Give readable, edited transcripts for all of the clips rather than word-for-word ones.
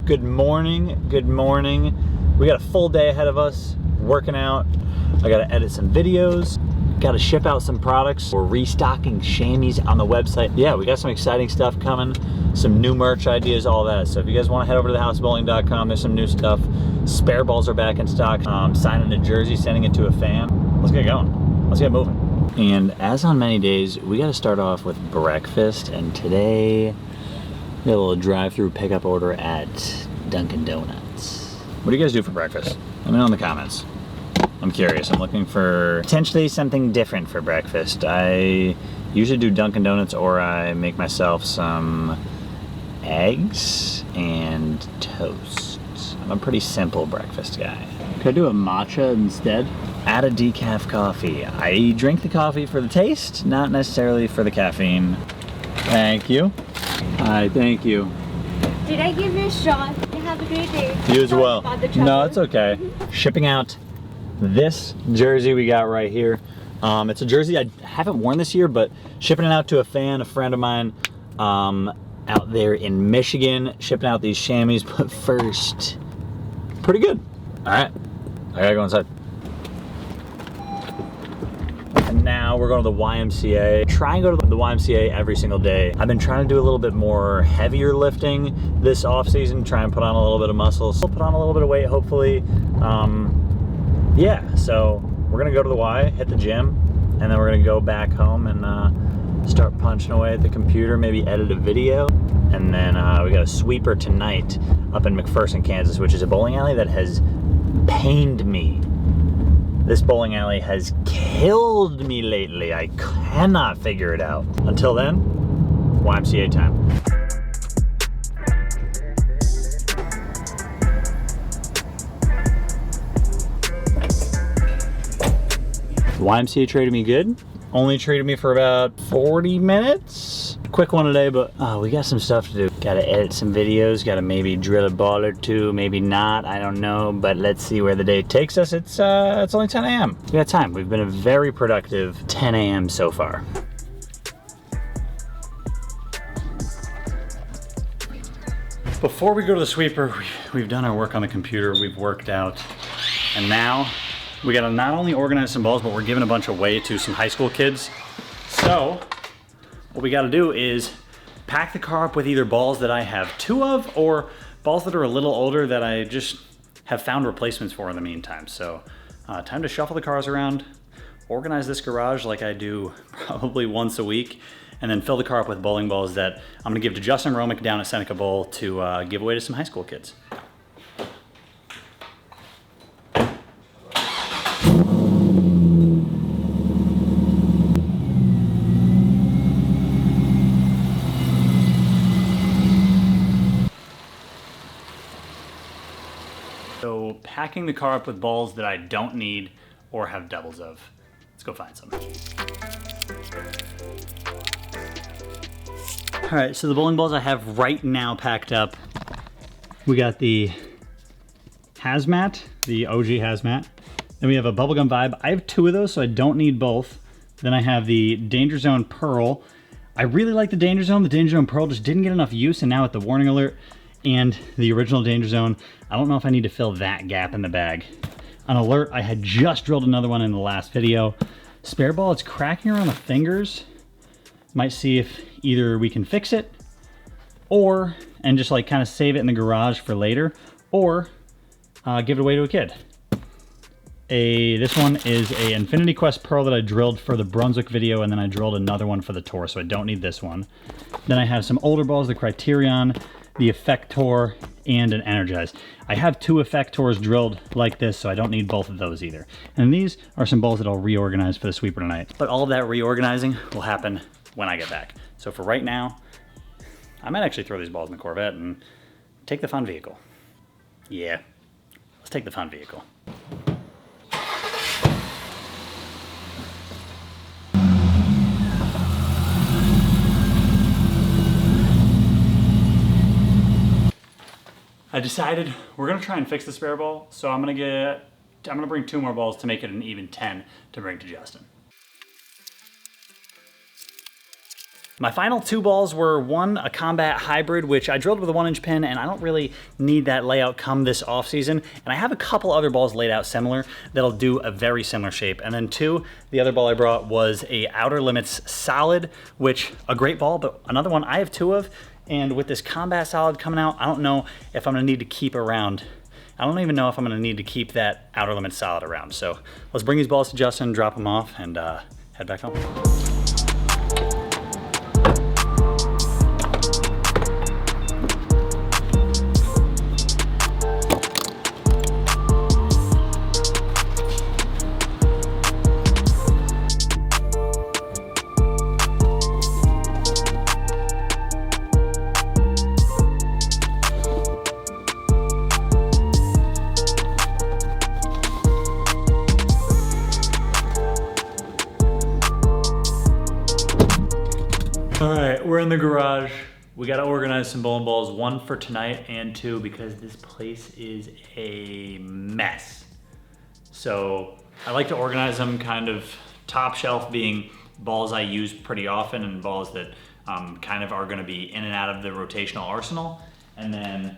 Good morning, good morning. We got a full day ahead of us, working out. I gotta edit some videos, gotta ship out some products. We're restocking chamois on the website. Yeah, we got some exciting stuff coming, some new merch ideas, all that. So if you guys wanna head over to thehousebowling.com, there's some new stuff. Spare balls are back in stock. Signing a jersey, sending it to a fan. Let's get going, let's get moving. And as on many days, we gotta start off with breakfast, and today, we got a little drive-through pickup order at Dunkin' Donuts. What do you guys do for breakfast? Let me know in the comments. I'm curious. I'm looking for potentially something different for breakfast. I usually do Dunkin' Donuts, or I make myself some eggs and toast. I'm a pretty simple breakfast guy. Could I do a matcha instead? Add a decaf coffee. I drink the coffee for the taste, not necessarily for the caffeine. Thank you. Hi, thank you. Did I give you a shot? You have a great day. You as well. No, it's okay. Shipping out this jersey we got right here. It's a jersey I haven't worn this year, but shipping it out to a fan, a friend of mine, out there in Michigan. Shipping out these chamois, but first, pretty good. All right, I gotta go inside. And now we're going to the YMCA. Try and go to the YMCA every single day. I've been trying to do a little bit more heavier lifting this off season, try and put on a little bit of muscle, still put on a little bit of weight, hopefully. Yeah, so we're gonna go to the Y, hit the gym, and then we're gonna go back home and start punching away at the computer, maybe edit a video. And then we got a sweeper tonight up in McPherson, Kansas, which is a bowling alley that has pained me. This bowling alley has killed me lately. I cannot figure it out. Until then, YMCA time. The YMCA treated me good. Only treated me for about 40 minutes. Quick one today, but we got some stuff to do. Gotta edit some videos, gotta maybe drill a ball or two, maybe not, I don't know, but let's see where the day takes us. It's only 10 a.m. We got time. We've been a very productive 10 a.m. so far. Before we go to the sweeper, we've done our work on the computer, we've worked out, and now we gotta not only organize some balls, but we're giving a bunch away to some high school kids. So, what we gotta do is pack the car up with either balls that I have two of, or balls that are a little older that I just have found replacements for in the meantime. So, time to shuffle the cars around, organize this garage like I do probably once a week, and then fill the car up with bowling balls that I'm gonna give to Justin Romick down at Seneca Bowl to give away to some high school kids. So packing the car up with balls that I don't need or have doubles of. Let's go find some. All right, so the bowling balls I have right now packed up. We got the Hazmat, the OG Hazmat. Then we have a Bubblegum Vibe. I have two of those, so I don't need both. Then I have the Danger Zone Pearl. I really like the Danger Zone. The Danger Zone Pearl just didn't get enough use, and now with the Warning Alert and the original Danger Zone, I don't know if I need to fill that gap in the bag. On Alert, I had just drilled another one in the last video. Spare ball, it's cracking around the fingers. Might see if either we can fix it, or, and just like kind of save it in the garage for later, or give it away to a kid. This one is a Infinity Quest Pearl that I drilled for the Brunswick video, and then I drilled another one for the tour, so I don't need this one. Then I have some older balls, the Criterion, the Effector, and an Energize. I have two Effectors drilled like this, so I don't need both of those either. And these are some balls that I'll reorganize for the sweeper tonight. But all of that reorganizing will happen when I get back. So for right now, I might actually throw these balls in the Corvette and take the fun vehicle. Yeah, let's take the fun vehicle. I decided we're gonna try and fix the spare ball, so I'm gonna bring two more balls to make it an even 10 to bring to Justin. My final 2 balls were one, a combat hybrid, which I drilled with a 1-inch pin, and I don't really need that layout come this off season. And I have a couple other balls laid out similar that'll do a very similar shape. And then 2, the other ball I brought was a Outer Limits Solid, which a great ball, but another one I have 2 of. And with this combat solid coming out, I don't know if I'm gonna need to keep around. I don't even know if I'm gonna need to keep that Outer Limits Solid around. So let's bring these balls to Justin, drop them off, and head back home. All right, we're in the garage. We gotta organize some bowling balls, 1 for tonight and 2 because this place is a mess. So I like to organize them kind of top shelf being balls I use pretty often and balls that kind of are gonna be in and out of the rotational arsenal. And then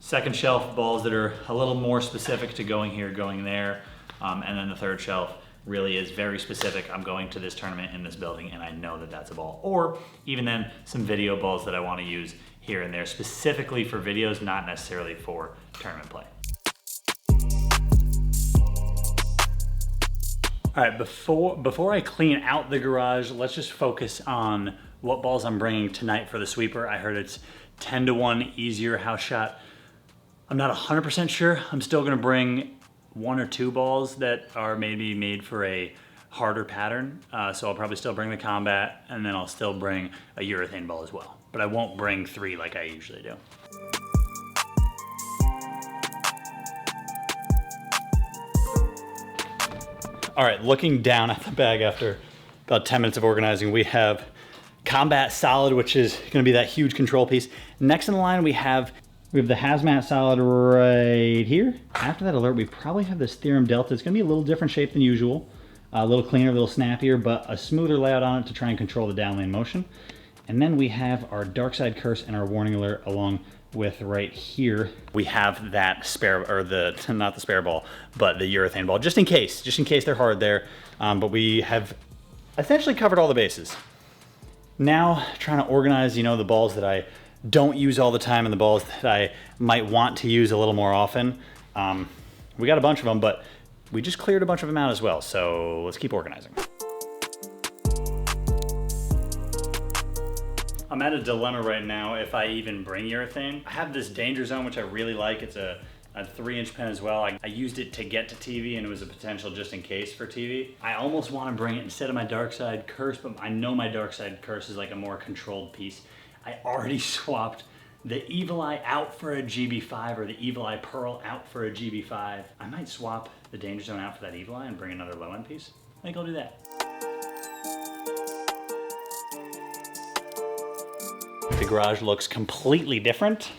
second shelf, balls that are a little more specific to going here, going there. And then the third shelf really is very specific. I'm going to this tournament in this building and I know that that's a ball. Or even then some video balls that I want to use here and there specifically for videos, not necessarily for tournament play. All right, before I clean out the garage, let's just focus on what balls I'm bringing tonight for the sweeper. I heard it's 10-to-1 easier house shot. I'm not 100% sure. I'm still gonna bring 1 or 2 balls that are maybe made for a harder pattern. So I'll probably still bring the combat and then I'll still bring a urethane ball as well. But I won't bring 3 like I usually do. All right, looking down at the bag after about 10 minutes of organizing, we have combat solid, which is gonna be that huge control piece. Next in the line, we have the hazmat solid right here. After that alert, we probably have this Theorem Delta. It's gonna be a little different shape than usual. A little cleaner, a little snappier, but a smoother layout on it to try and control the downlane motion. And then we have our Dark Side Curse and our Warning Alert along with right here. We have that spare, or not the spare ball, but the urethane ball, just in case they're hard there. But we have essentially covered all the bases. Now, trying to organize, the balls that I don't use all the time and the balls that I might want to use a little more often. We got a bunch of them, but we just cleared a bunch of them out as well. So let's keep organizing. I'm at a dilemma right now if I even bring urethane. I have this Danger Zone, which I really like. It's a 3-inch pen as well. I used it to get to TV and it was a potential just in case for TV. I almost want to bring it instead of my Dark Side Curse, but I know my Dark Side Curse is like a more controlled piece. I already swapped the Evil Eye out for a GB5 or the Evil Eye Pearl out for a GB5. I might swap the Danger Zone out for that Evil Eye and bring another low end piece. I think I'll do that. The garage looks completely different.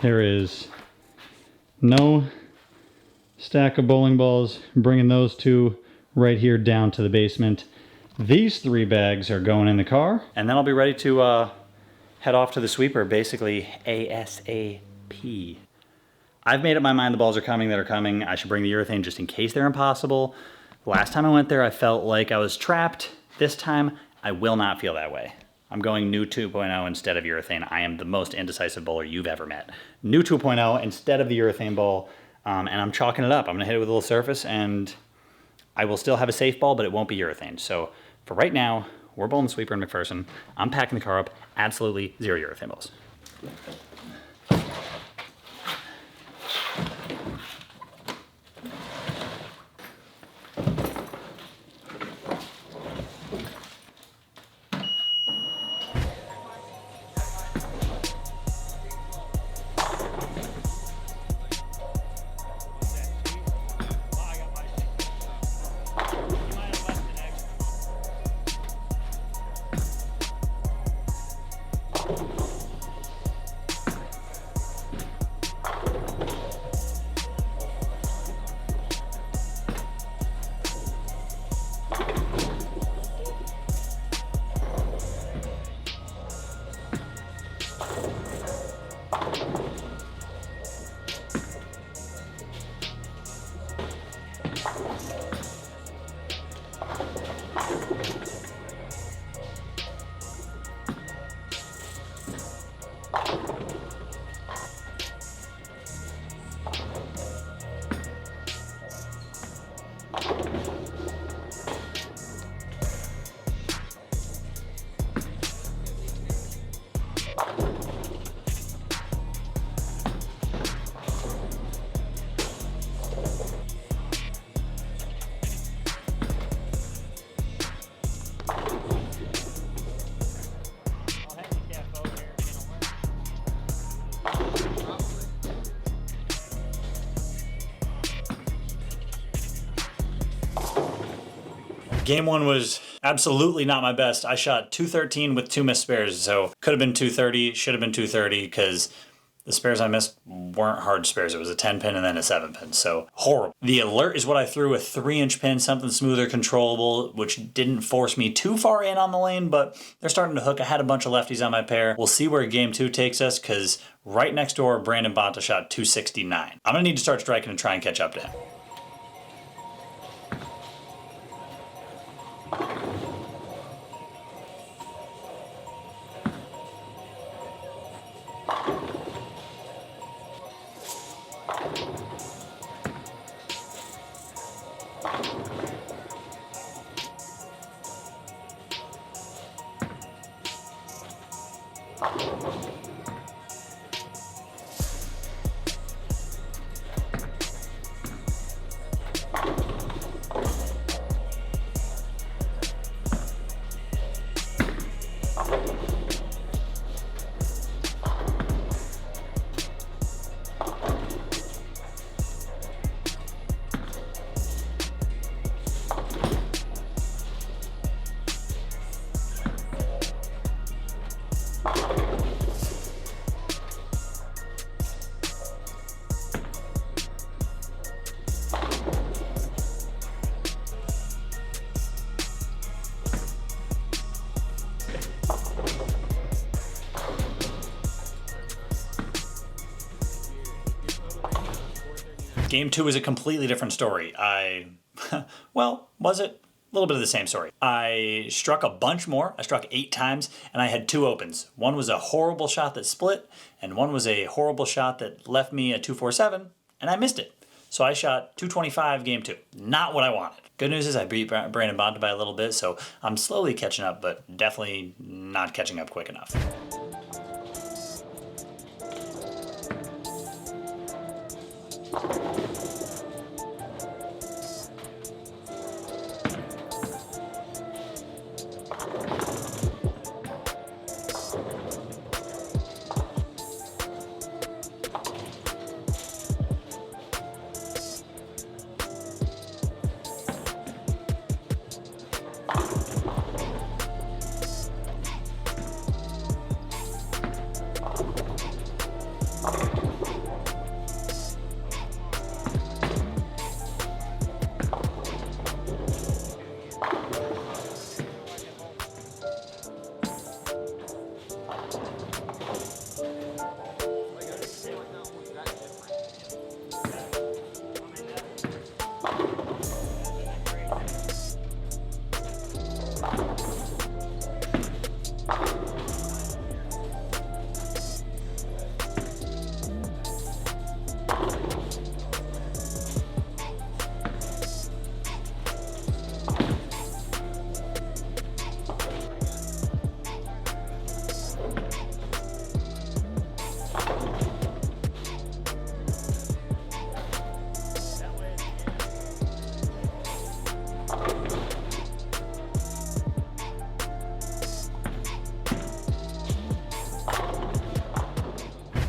There is no stack of bowling balls. I'm bringing those 2 right here down to the basement. These 3 bags are going in the car, and then I'll be ready to head off to the sweeper, basically ASAP. I've made up my mind the balls are coming that are coming. I should bring the urethane just in case they're impossible. Last time I went there, I felt like I was trapped. This time, I will not feel that way. I'm going new 2.0 instead of urethane. I am the most indecisive bowler you've ever met. New 2.0 instead of the urethane ball, and I'm chalking it up. I'm gonna hit it with a little surface, and I will still have a safe ball, but it won't be urethane. So for right now, we're bowling the sweeper in McPherson. I'm packing the car up. Absolutely 0 urethane balls. Game 1 was absolutely not my best. I shot 213 with 2 missed spares, so could have been 230, should have been 230, because the spares I missed weren't hard spares. It was a 10 pin and then a 7 pin, so horrible. The alert is what I threw, a 3-inch pin, something smoother, controllable, which didn't force me too far in on the lane, but they're starting to hook. I had a bunch of lefties on my pair. We'll see where game 2 takes us, because right next door, Brandon Bonta shot 269. I'm gonna need to start striking and try and catch up to him. Game 2 is a completely different story. Well, was it? A little bit of the same story. I struck a bunch more. I struck 8 times, and I had 2 opens. One was a horrible shot that split, and one was a horrible shot that left me a 247, and I missed it. So I shot 225 game 2. Not what I wanted. Good news is I beat Brandon Bonta by a little bit, so I'm slowly catching up, but definitely not catching up quick enough.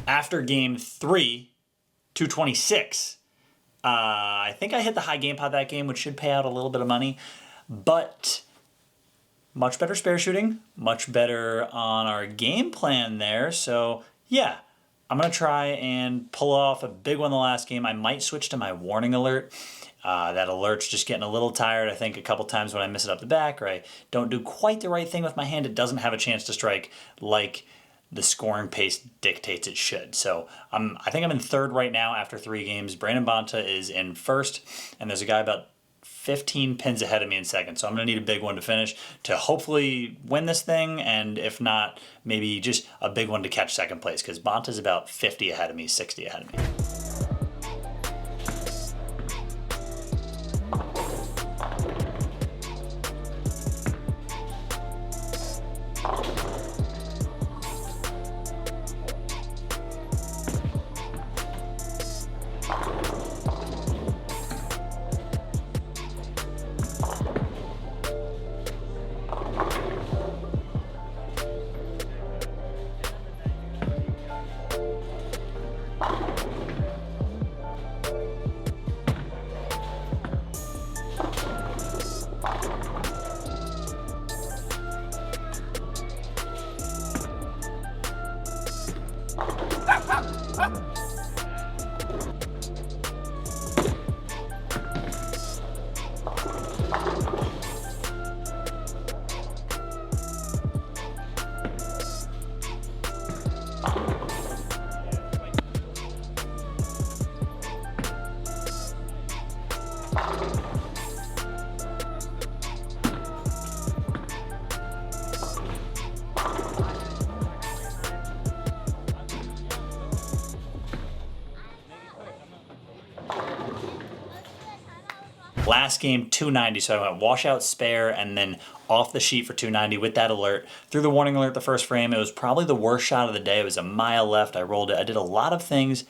After game 3, 226, I think I hit the high game pot that game, which should pay out a little bit of money, but much better spare shooting, much better on our game plan there. So yeah, I'm going to try and pull off a big one the last game. I might switch to my warning alert. That alert's just getting a little tired. I think a couple times when I miss it up the back or I don't do quite the right thing with my hand, it doesn't have a chance to strike like the scoring pace dictates it should. So I think I'm in 3rd right now after 3 games. Brandon Bonta is in 1st, and there's a guy about 15 pins ahead of me in 2nd. So I'm going to need a big one to finish to hopefully win this thing, and if not, maybe just a big one to catch 2nd place, because Bonta's about 50 ahead of me, 60 ahead of me. Last game, 290, so I went washout, spare, and then off the sheet for 290 with that alert. Through the warning alert the first frame, it was probably the worst shot of the day. It was a mile left. I rolled it. I did a lot of things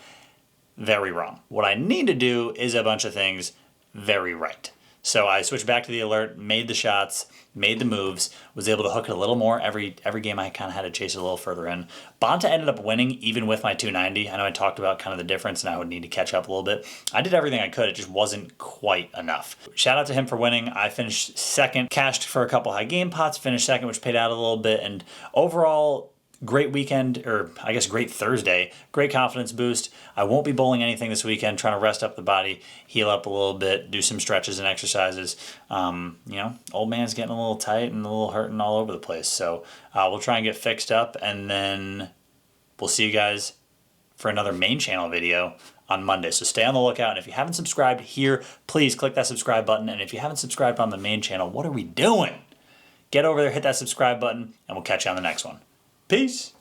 very wrong. What I need to do is a bunch of things very right. So I switched back to the alert, made the shots, made the moves, was able to hook it a little more. Every game I kind of had to chase it a little further in. Bonta ended up winning even with my 290. I know I talked about kind of the difference and I would need to catch up a little bit. I did everything I could. It just wasn't quite enough. Shout out to him for winning. I finished second, cashed for a couple high game pots, finished second, which paid out a little bit. And overall, great weekend, or I guess great Thursday. Great confidence boost. I won't be bowling anything this weekend, trying to rest up the body, heal up a little bit, do some stretches and exercises. Old man's getting a little tight and a little hurting all over the place. So we'll try and get fixed up, and then we'll see you guys for another main channel video on Monday. So stay on the lookout. And if you haven't subscribed here, please click that subscribe button. And if you haven't subscribed on the main channel, what are we doing? Get over there, hit that subscribe button, and we'll catch you on the next one. Peace.